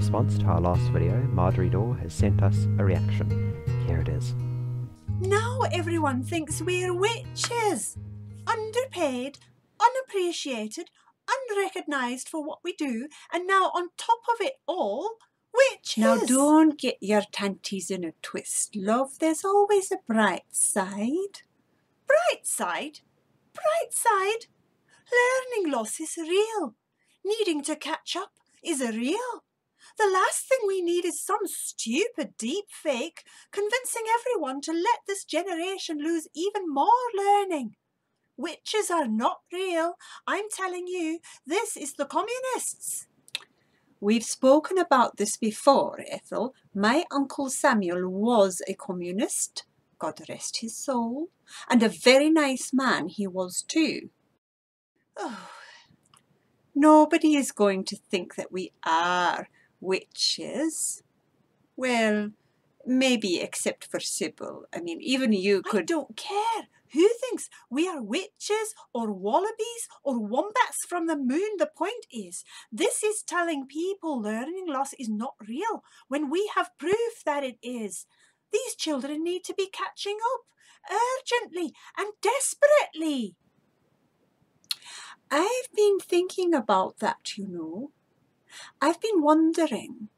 response to our last video, Marjorie Daw has sent us a reaction. Here it is. Now everyone thinks we're witches. Underpaid, unappreciated, unrecognised for what we do, and now on top of it all, witches. Now don't get your tanties in a twist, love. There's always a bright side. Bright side? Bright side? Learning loss is real. Needing to catch up is real. The last thing we need is some stupid deep fake convincing everyone to let this generation lose even more learning. Witches are not real. I'm telling you, this is the communists. We've spoken about this before, Ethel. My Uncle Samuel was a communist, God rest his soul, and a very nice man he was too. Oh, nobody is going to think that we are witches. Well, maybe except for Sybil. I mean, even you could... I don't care. Who thinks we are witches or wallabies or wombats from the moon? The point is, this is telling people learning loss is not real when we have proof that it is. These children need to be catching up urgently and desperately. I've been thinking about that, you know. I've been wondering.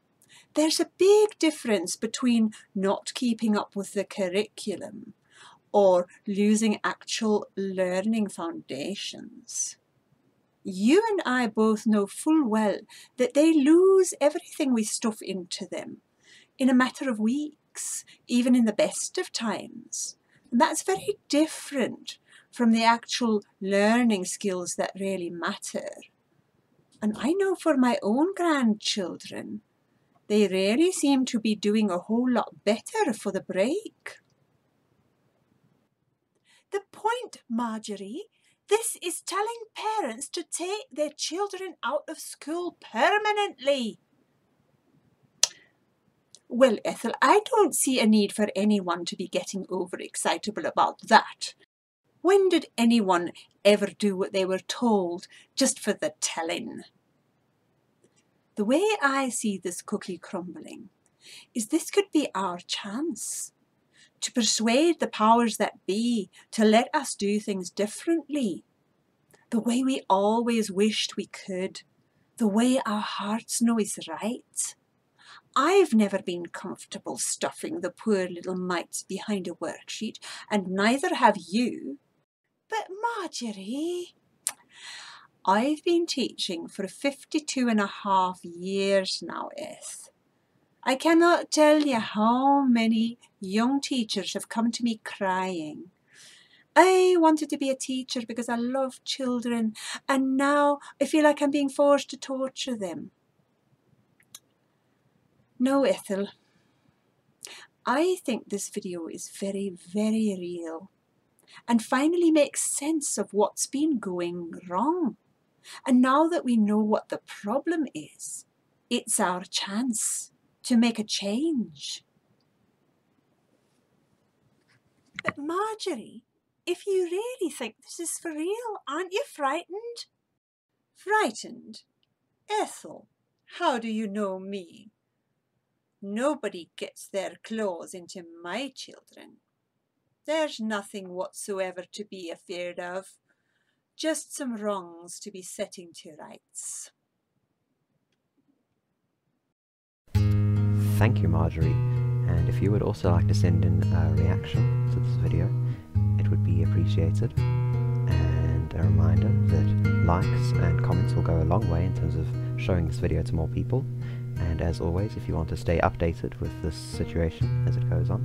There's a big difference between not keeping up with the curriculum or losing actual learning foundations. You and I both know full well that they lose everything we stuff into them in a matter of weeks, even in the best of times. And that's very different from the actual learning skills that really matter. And I know for my own grandchildren, they really seem to be doing a whole lot better for the break. The point, Marjorie, this is telling parents to take their children out of school permanently. Well, Ethel, I don't see a need for anyone to be getting overexcitable about that. When did anyone ever do what they were told just for the telling? The way I see this cookie crumbling is this could be our chance to persuade the powers that be to let us do things differently, the way we always wished we could, the way our hearts know is right. I've never been comfortable stuffing the poor little mites behind a worksheet, and neither have you. But Marjorie, I've been teaching for 52.5 years now, Eth. I cannot tell you how many young teachers have come to me crying. I wanted to be a teacher because I love children, and now I feel like I'm being forced to torture them. No, Ethel, I think this video is very, very real and finally makes sense of what's been going wrong. And now that we know what the problem is, it's our chance to make a change. But Marjorie, if you really think this is for real, aren't you frightened? Frightened? Ethel, how do you know me? Nobody gets their claws into my children. There's nothing whatsoever to be afeard of, just some wrongs to be setting to rights. Thank you, Marjorie. And if you would also like to send in a reaction to this video, it would be appreciated. And a reminder that likes and comments will go a long way in terms of showing this video to more people. And as always, if you want to stay updated with this situation as it goes on,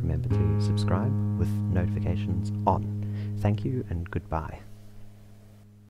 remember to subscribe with notifications on. Thank you and goodbye.